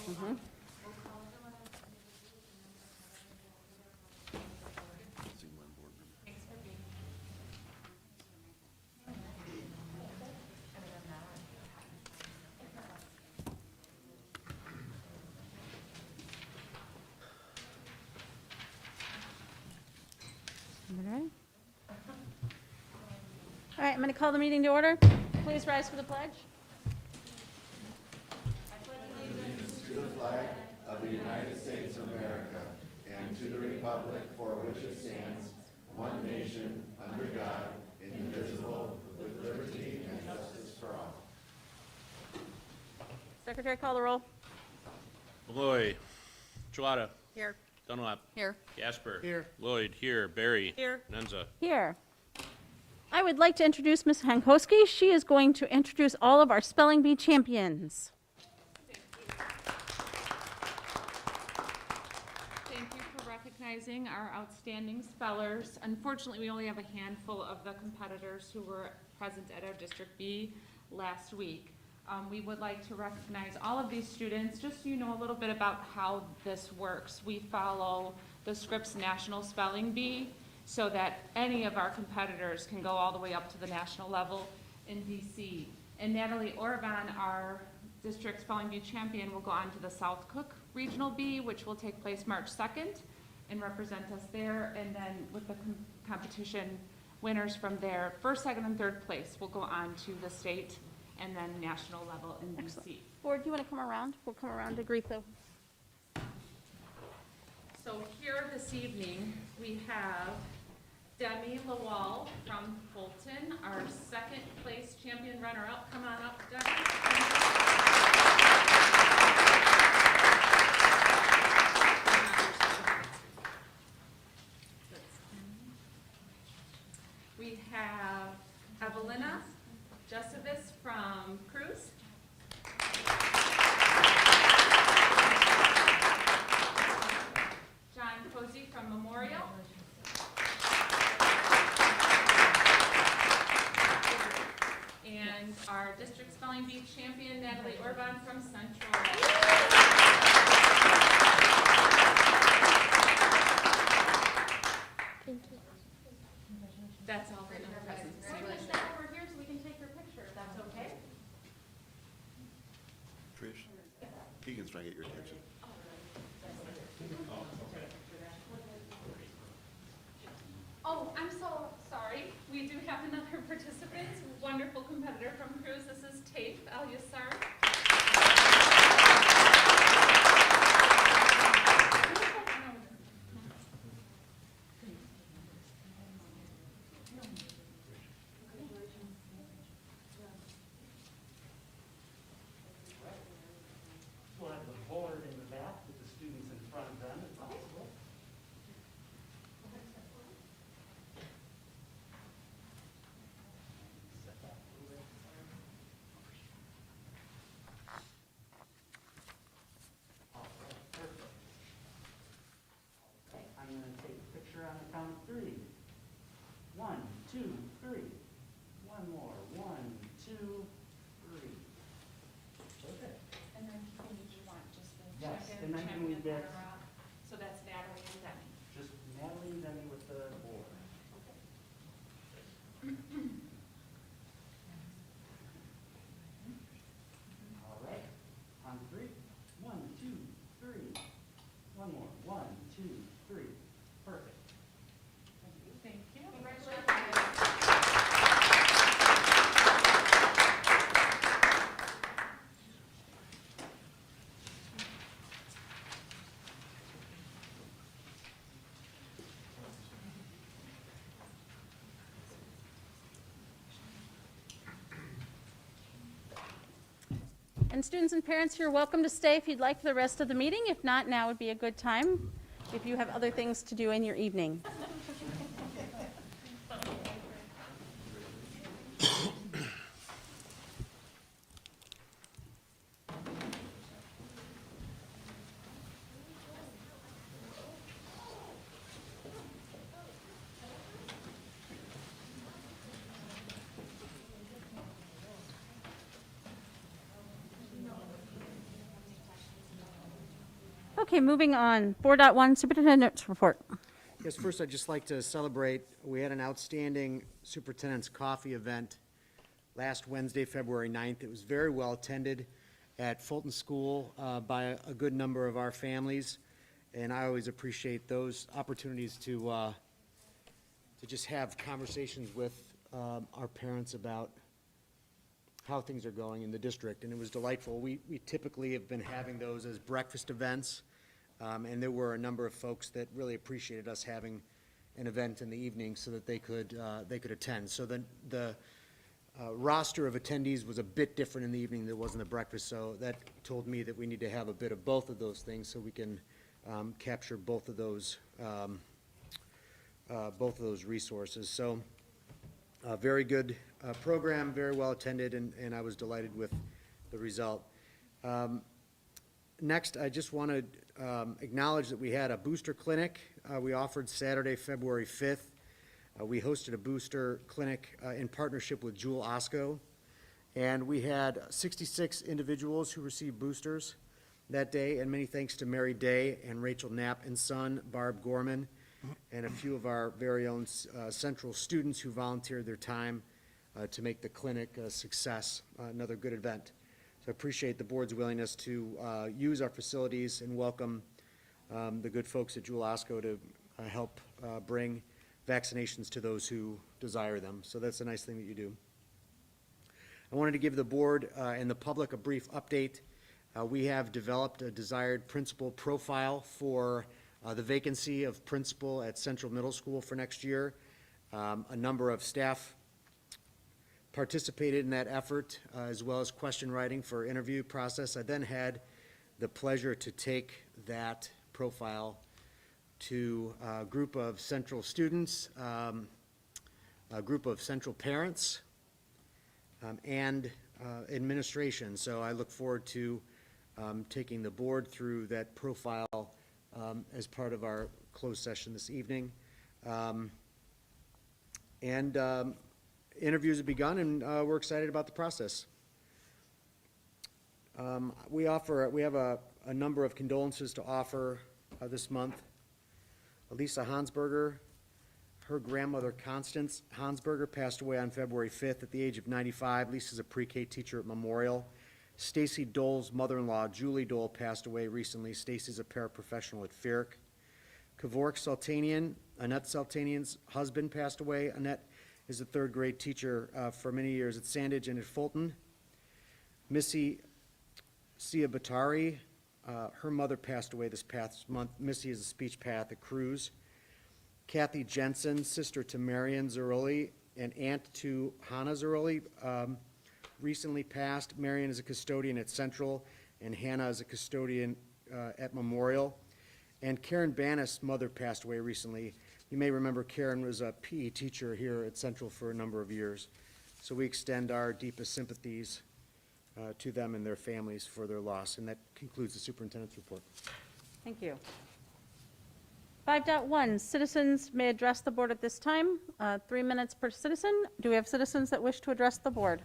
All right, I'm going to call the meeting to order. Please rise for the pledge. To the flag of the United States of America and to the republic for which it stands, one nation, under God, indivisible, with liberty and justice for all. Secretary, call the roll. Malloy. Chilada. Here. Dunlap. Here. Gasper. Here. Lloyd. Here. Barry. Here. Nenza. Here. I would like to introduce Ms. Hankowski. She is going to introduce all of our spelling bee champions. Thank you for recognizing our outstanding spellers. Unfortunately, we only have a handful of the competitors who were present at our District B last week. We would like to recognize all of these students, just so you know a little bit about how this works. We follow the Scripps National Spelling Bee so that any of our competitors can go all the way up to the national level in DC. And Natalie Orban, our district spelling bee champion, will go on to the South Cook Regional Bee, which will take place March 2nd and represent us there. And then with the competition winners from there, first, second, and third place will go on to the state and then national level in DC. Board, do you want to come around? We'll come around to greet the... So here this evening, we have Demi Lawal from Fulton, our second place champion runner-up. Come on up, Demi. We have Evelina Jessevis from Cruz. John Posey from Memorial. And our district spelling bee champion, Natalie Orban from Central. That's all right now, present. We're going to step over here so we can take your picture, if that's okay. Trish, Keegan's trying to get your attention. Oh, I'm so sorry. We do have another participant, wonderful competitor from Cruz. This is Tafe Al-Yassar. We'll have the board in the back with the students in front of them, if possible. Set that a little bit. All right, perfect. Okay, I'm going to take a picture on the count of 3. 1, 2, 3. One more. 1, 2, 3. Okay. And then you want just the Yes, champion, and then can we champion, get- runner-up. So that's Natalie and Demi. Just Natalie and Demi with the board. All right, on 3. 1, 2, 3. One more. 1, 2, 3. Perfect. Thank you. And students and parents, you're welcome to stay if you'd like for the rest of the meeting. If not, now would be a good time if you have other things to do in your evening. Okay, moving on. 4.1 Superintendent's Report. Yes, first I'd just like to celebrate, we had an outstanding Superintendent's Coffee event last Wednesday, February 9th. It was very well attended at Fulton School by a good number of our families, and I always appreciate those opportunities to just have conversations with our parents about how things are going in the district, and it was delightful. We typically have been having those as breakfast events, and there were a number of folks that really appreciated us having an event in the evening so that they could attend. So the roster of attendees was a bit different in the evening than it was in the breakfast, so that told me that we need to have a bit of both of those things so we can capture both of those resources. So a very good program, very well attended, and I was delighted with the result. Next, I just want to acknowledge that we had a booster clinic we offered Saturday, February 5th. We hosted a booster clinic in partnership with Jewel Osco, and we had 66 individuals who received boosters that day, and many thanks to Mary Day and Rachel Knapp and son, Barb Gorman, and a few of our very own Central students who volunteered their time to make the clinic a success, another good event. So I appreciate the board's willingness to use our facilities and welcome the good folks at Jewel Osco to help bring vaccinations to those who desire them. So that's a nice thing that you do. I wanted to give the board and the public a brief update. We have developed a desired principal profile for the vacancy of principal at Central Middle School for next year. A number of staff participated in that effort, as well as question writing for interview process. I then had the pleasure to take that profile to a group of Central students, a group of Central parents, and administration. So I look forward to taking the board through that profile as part of our closed session this evening. Interviews have begun, and we're excited about the process. We have a number of condolences to offer this month. Elisa Hansberger, her grandmother Constance Hansberger passed away on February 5th at the age of 95. Lisa's a pre-K teacher at Memorial. Stacy Dole's mother-in-law, Julie Dole, passed away recently. Stacy's a paraprofessional at FERC. Kevork Sultanian, Annette Sultanian's husband, passed away. Annette is a third grade teacher for many years at Sandage and at Fulton. Missy Siabatari, her mother passed away this past month. Missy is a speech path at Cruz. Kathy Jensen, sister to Marion Zeroli and aunt to Hannah Zeroli, recently passed. Marion is a custodian at Central, and Hannah is a custodian at Memorial. And Karen Bannis' mother passed away recently. You may remember Karen was a PE teacher here at Central for a number of years. So we extend our deepest sympathies to them and their families for their loss. And that concludes the superintendent's report. Thank you. 5.1, citizens may address the board at this time. 3 minutes per citizen. Do we have citizens that wish to address the board?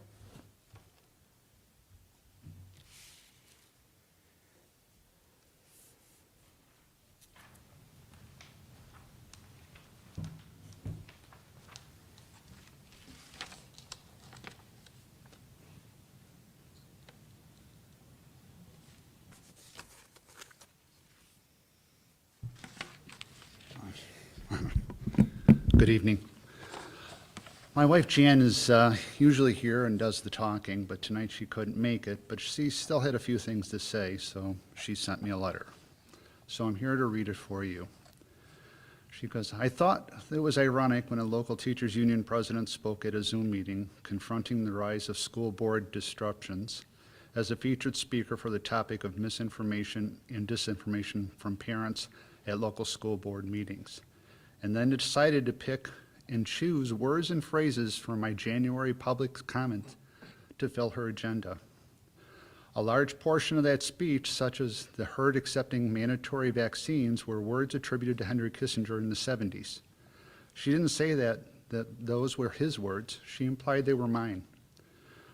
Good evening. My wife Jan is usually here and does the talking, but tonight she couldn't make it, but she still had a few things to say, so she sent me a letter. So I'm here to read it for you. She goes, I thought it was ironic when a local teachers union president spoke at a Zoom meeting confronting the rise of school board disruptions as a featured speaker for the topic of misinformation and disinformation from parents at local school board meetings, and then decided to pick and choose words and phrases from my January public comment to fill her agenda. A large portion of that speech, such as the herd accepting mandatory vaccines, were words attributed to Henry Kissinger in the 70s. She didn't say that those were his words. She implied they were mine.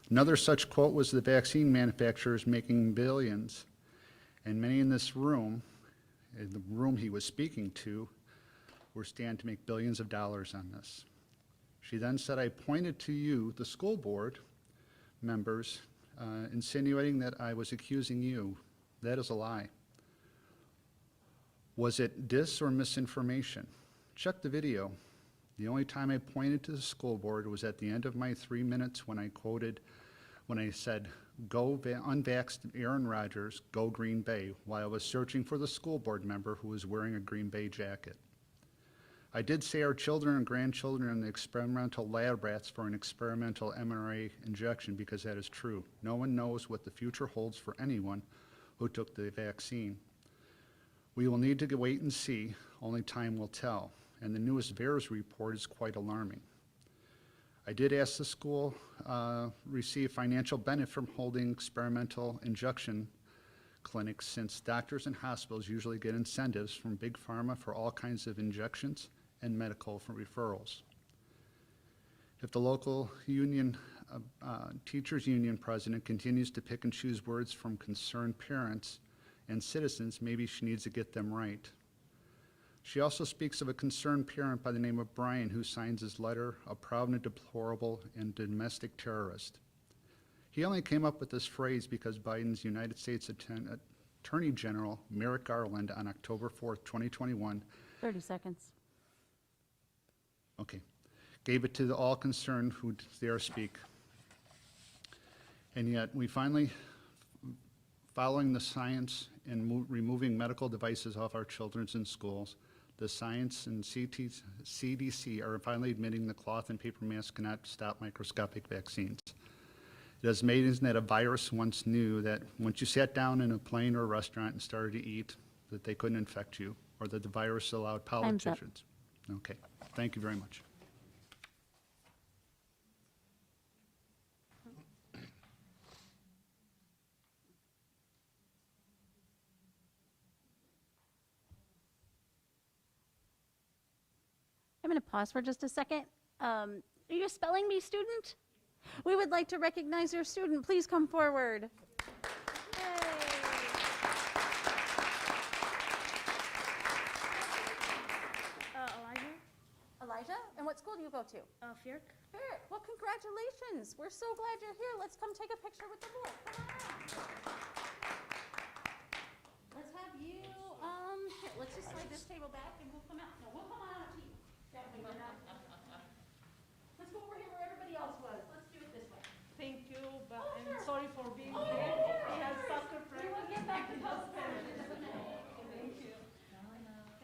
Another such quote was the vaccine manufacturers making billions, and many in this room in the room he was speaking to were stand to make billions of dollars on this. She then said, I pointed to you, the school board members, insinuating that I was accusing you. That is a lie. Was it dis or misinformation? Check the video. The only time I pointed to the school board was at the end of my 3 minutes when I said, go unvaxxed Aaron Rodgers, go Green Bay, while I was searching for the school board member who was wearing a Green Bay jacket. I did say our children and grandchildren are in the experimental lab rats for an experimental mRNA injection because that is true. No one knows what the future holds for anyone who took the vaccine. We will need to wait and see. Only time will tell. And the newest VAERS report is quite alarming. I did ask the school receive financial benefit from holding experimental injection clinics since doctors and hospitals usually get incentives from Big Pharma for all kinds of injections and medical referrals. If the local union, teachers union president continues to pick and choose words from concerned parents and citizens, maybe she needs to get them right. She also speaks of a concerned parent by the name of Brian who signs his letter, a proud and deplorable and domestic terrorist. He only came up with this phrase because Biden's United States Attorney General, Merrick Garland, on October 4th, 2021, 30 seconds. okay, gave it to the all concerned who dare speak. And yet we finally, following the science and removing medical devices off our children's in schools, the science and CDC are finally admitting the cloth and paper mask cannot stop microscopic vaccines. It is amazing that a virus once knew that once you sat down in a plane or a restaurant and started to eat, that they couldn't infect you, or that the virus allowed Time's up. politicians. Okay, thank you very much. I'm going to pause for just a second. Are you a spelling bee student? We would like to recognize your student. Please come forward. Yay. Elijah? Elijah, and what school do you go to? Fierk? Barrett. Well, congratulations. We're so glad you're here. Let's come take a picture with the board. Come on out. Let's have you, here, let's just slide this table back and we'll come out. No, we'll come on out to you. That way we're not. Let's go over here where everybody else was. Let's do it this way. Thank you, but Oh, I'm sure. sorry for being Oh, late. no, no, We had no. soccer We practice. will get back to those pictures in just a minute. Thank you. Come on up.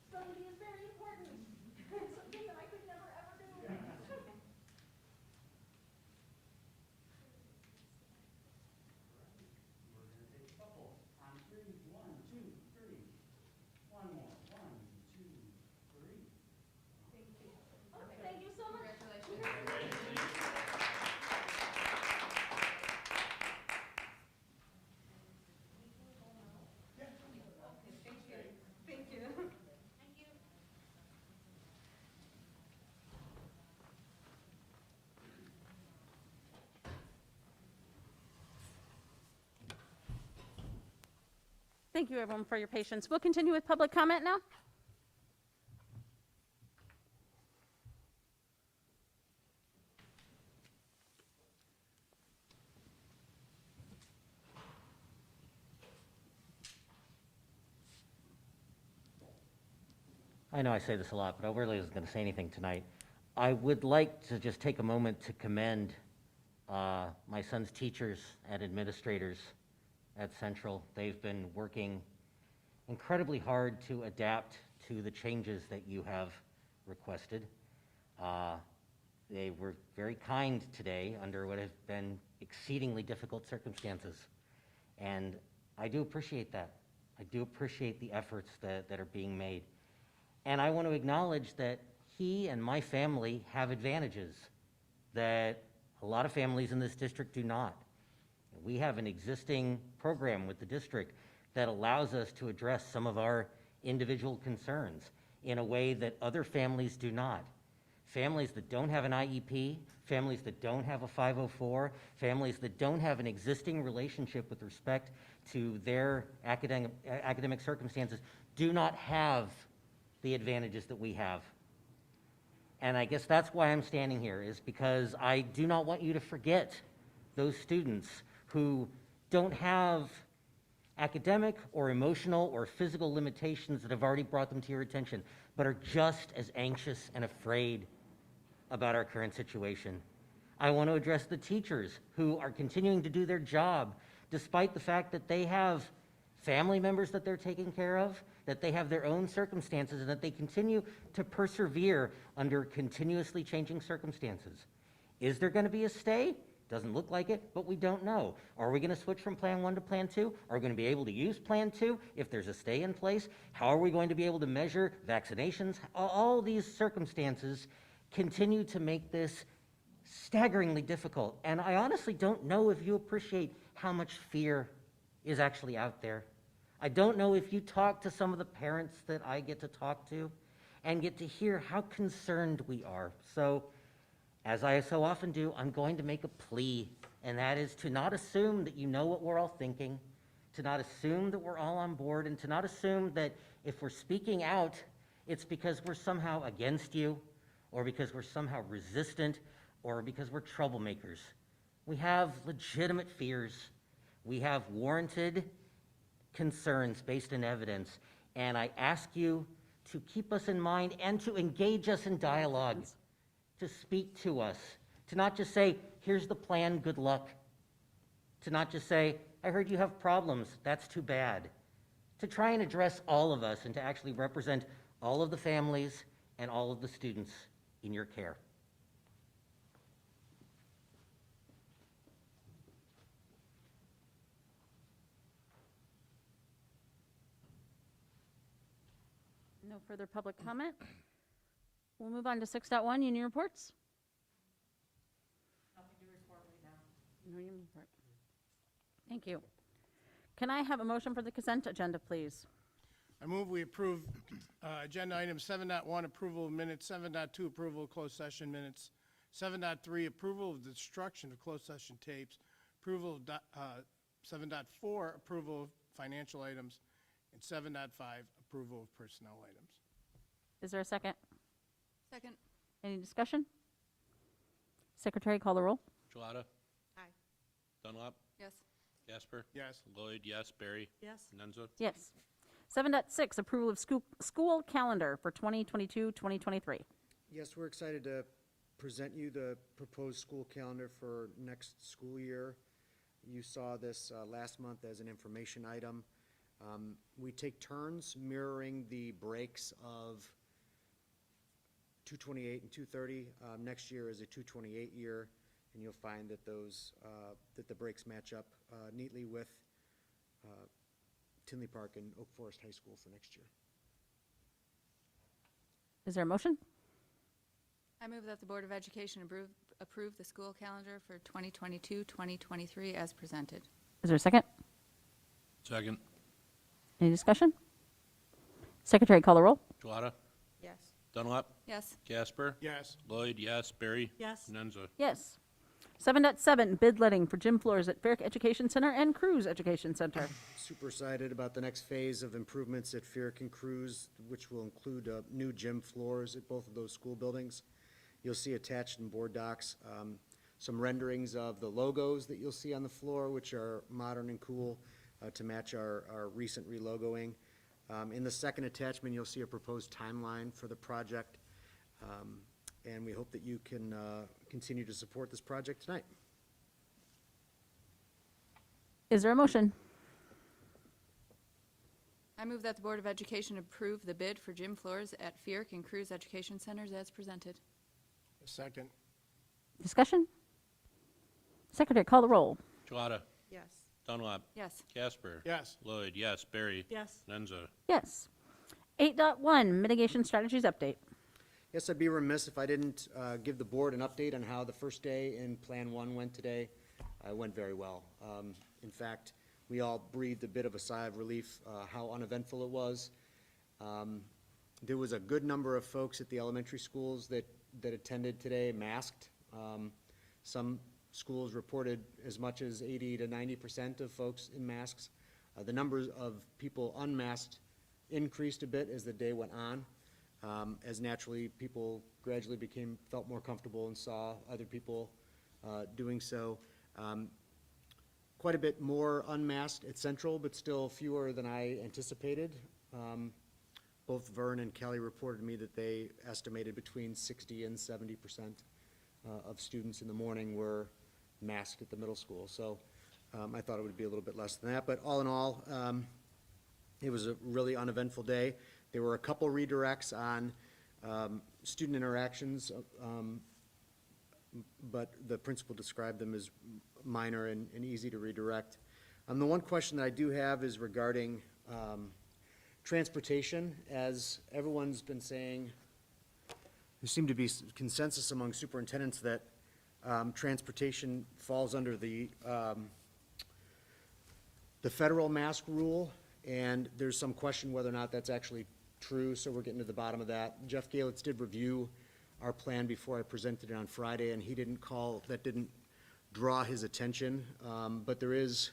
Spelling bee is very important. It's something that I could never ever do. We're gonna take a couple on three. 1, 2, 3. One more. 1, 2, 3. Okay, thank you so much. Thank you. Thank you, everyone, for your patience. We'll continue with public comment now. I know I say this a lot, but I really wasn't going to say anything tonight. I would like to just take a moment to commend my son's teachers and administrators at Central. They've been working incredibly hard to adapt to the changes that you have requested. They were very kind today under what have been exceedingly difficult circumstances. And I do appreciate that. I do appreciate the efforts that are being made. And I want to acknowledge that he and my family have advantages that a lot of families in this district do not. We have an existing program with the district that allows us to address some of our individual concerns in a way that other families do not. families that don't have an IEP, families that don't have a 504, families that don't have an existing relationship with respect to their academic circumstances do not have the advantages that we have. And I guess that's why I'm standing here, is because I do not want you to forget those students who don't have academic or emotional or physical limitations that have already brought them to your attention, but are just as anxious and afraid about our current situation. I want to address the teachers who are continuing to do their job despite the fact that they have family members that they're taking care of, that they have their own circumstances, and that they continue to persevere under continuously changing circumstances. Is there going to be a stay? Doesn't look like it, but we don't know. Are we going to switch from Plan 1 to Plan 2? Are we going to be able to use Plan 2 if there's a stay in place? How are we going to be able to measure vaccinations? All these circumstances continue to make this staggeringly difficult. And I honestly don't know if you appreciate how much fear is actually out there. I don't know if you talk to some of the parents that I get to talk to and get to hear how concerned we are. So, as I so often do, I'm going to make a plea, and that is to not assume that you know what we're all thinking, to not assume that we're all on board, and to not assume that if we're speaking out, it's because we're somehow against you, or because we're somehow resistant, or because we're troublemakers. We have legitimate fears. We have warranted concerns based in evidence, and I ask you to keep us in mind and to engage us in dialogue, to speak to us, to not just say, here's the plan, good luck, to not just say, I heard you have problems, that's too bad, to try and address all of us and to actually represent all of the families and all of the students in your care. No further public comment. We'll move on to 6.1, union reports. Nothing to report right now. No union report. Thank you. Can I have a motion for the consent agenda, please? I move we approve agenda item 7.1, approval of minutes, 7.2, approval of closed session minutes, 7.3, approval of the destruction of closed session tapes, approval of 7.4, approval of financial items, and 7.5, approval of personnel items. Is there a second? Second. Any discussion? Secretary, call the roll. Chilada? Aye. Dunlap? Yes. Casper? Yes. Lloyd, yes. Barry? Yes. Nenza? Yes. 7.6, approval of school calendar for 2022-2023. Yes, we're excited to present you the proposed school calendar for next school year. You saw this last month as an information item. We take turns mirroring the breaks of 228 and 230. Next year is a 228 year, and you'll find that those that the breaks match up neatly with Tinley Park and Oak Forest High School for next year. Is there a motion? I move that the Board of Education approve the school calendar for 2022-2023 as presented. Is there a second? Second. Any discussion? Secretary, call the roll. Chilada? Yes. Dunlap? Yes. Casper? Yes. Lloyd, yes. Barry? Yes. Nenza? Yes. 7.7, bid letting for gym floors at Fairk Education Center and Cruz Education Center. Super excited about the next phase of improvements at Fairk and Cruz, which will include new gym floors at both of those school buildings. You'll see attached in board docs some renderings of the logos that you'll see on the floor, which are modern and cool to match our recent relogoing. In the second attachment, you'll see a proposed timeline for the project, and we hope that you can continue to support this project tonight. Is there a motion? I move that the Board of Education approve the bid for gym floors at Fierk and Cruz Education Centers as presented. Second. Discussion? Secretary, call the roll. Chilada? Yes. Dunlap? Yes. Casper? Yes. Lloyd, yes. Barry? Yes. Nenza? Yes. 8.1, mitigation strategies update. Yes, I'd be remiss if I didn't give the board an update on how the first day in Plan 1 went today. It went very well. In fact, we all breathed a bit of a sigh of relief how uneventful it was. There was a good number of folks at the elementary schools that that attended today masked. Some schools reported as much as 80 to 90% of folks in masks. The numbers of people unmasked increased a bit as the day went on, as naturally people gradually felt more comfortable and saw other people doing so. Quite a bit more unmasked at Central, but still fewer than I anticipated. Both Vern and Kelly reported to me that they estimated between 60 and 70% of students in the morning were masked at the middle school. So I thought it would be a little bit less than that. But all in all, it was a really uneventful day. There were a couple redirects on student interactions, but the principal described them as minor and easy to redirect. The one question that I do have is regarding transportation. As everyone's been saying, there seemed to be consensus among superintendents that transportation falls under the federal mask rule, and there's some question whether or not that's actually true, so we're getting to the bottom of that. Jeff Galitz did review our plan before I presented it on Friday, and that didn't draw his attention, but there is,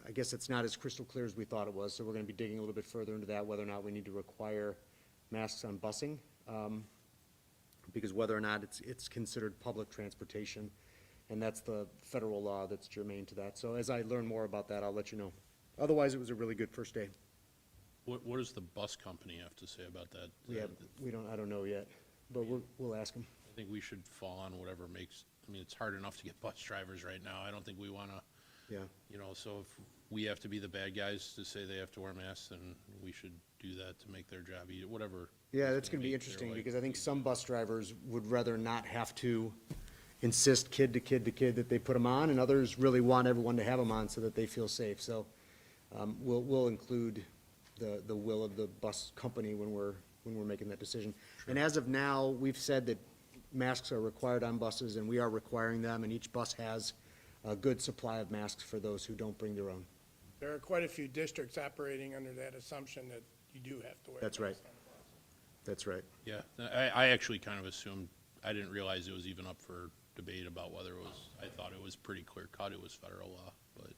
I guess it's not as crystal clear as we thought it was, so we're going to be digging a little bit further into that, whether or not we need to require masks on busing, because whether or not it's considered public transportation, and that's the federal law that's germane to that. So as I learn more about that, I'll let you know. Otherwise, it was a really good first day. What does the bus company have to say about that? I don't know yet, but we'll ask them. I think we should fall on whatever makes, I mean, it's hard enough to get bus drivers right now. I don't think we want to, Yeah. you know, so if we have to be the bad guys to say they have to wear masks, then we should do that to make their job easy, whatever. Yeah, that's going to be interesting, because I think some bus drivers would rather not have to insist kid to kid to kid that they put them on, and others really want everyone to have them on so that they feel safe. So we'll include the will of the bus company when we're making that decision. And as of now, we've said that masks are required on buses, and we are requiring them, and each bus has a good supply of masks for those who don't bring their own. There are quite a few districts operating under that assumption that you do have to wear. That's right. That's right. Yeah, I actually kind of assumed, I didn't realize it was even up for debate about whether it was, I thought it was pretty clear cut, it was federal law, but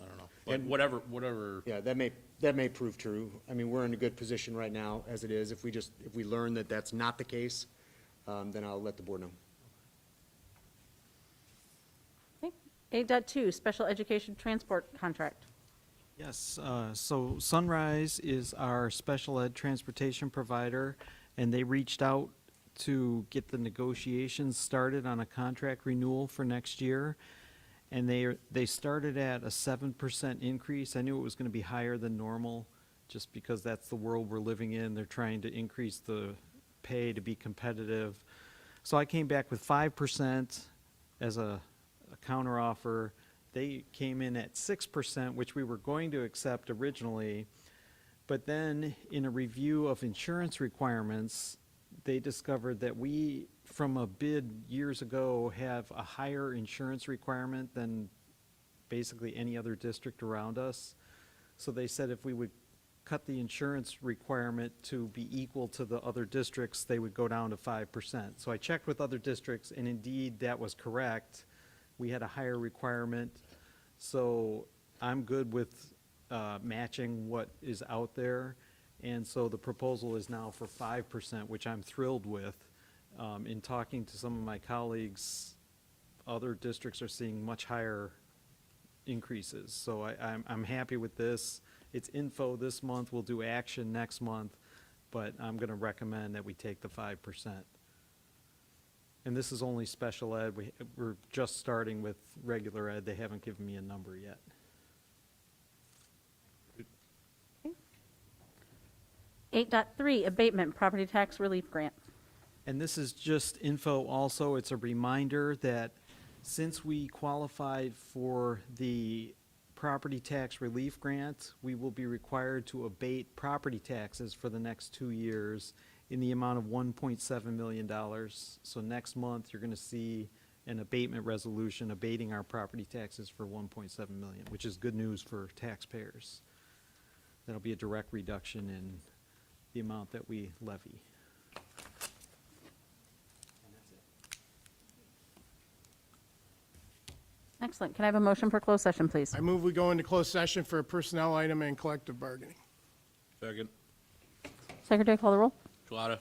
I don't know. But And- whatever. Yeah, that may prove true. I mean, we're in a good position right now as it is. If we learn that that's not the case, then I'll let the board know. Okay. 8.2, special education transport contract. Yes, so Sunrise is our special ed transportation provider, and they reached out to get the negotiations started on a contract renewal for next year. And they started at a 7% increase. I knew it was going to be higher than normal, just because that's the world we're living in. They're trying to increase the pay to be competitive. So I came back with 5% as a counteroffer. They came in at 6%, which we were going to accept originally. But then in a review of insurance requirements, they discovered that we, from a bid years ago, have a higher insurance requirement than basically any other district around us. So they said if we would cut the insurance requirement to be equal to the other districts, they would go down to 5%. So I checked with other districts, and indeed that was correct. We had a higher requirement. So I'm good with matching what is out there. And so the proposal is now for 5%, which I'm thrilled with. In talking to some of my colleagues, other districts are seeing much higher increases. So I'm happy with this. It's info this month. We'll do action next month, but I'm going to recommend that we take the 5%. And this is only special ed. We're just starting with regular ed. They haven't given me a number yet. 8.3, abatement property tax relief grant. And this is just info also. It's a reminder that since we qualified for the property tax relief grant, we will be required to abate property taxes for the next 2 years in the amount of $1.7 million. So next month, you're going to see an abatement resolution abating our property taxes for $1.7 million, which is good news for taxpayers. That'll be a direct reduction in the amount that we levy. Excellent. Can I have a motion for closed session, please? I move we go into closed session for a personnel item and collective bargaining. Second. Secretary, call the roll. Shalata?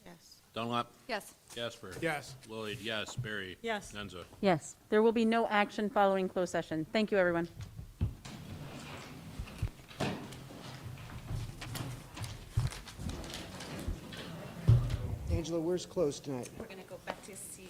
Yes. Dunlap? Yes. Casper? Yes. Lloyd, yes. Barry? Yes. Nenza? Yes, there will be no action following closed session. Thank you, everyone. Angela, where's closed tonight? We're going to go back to C.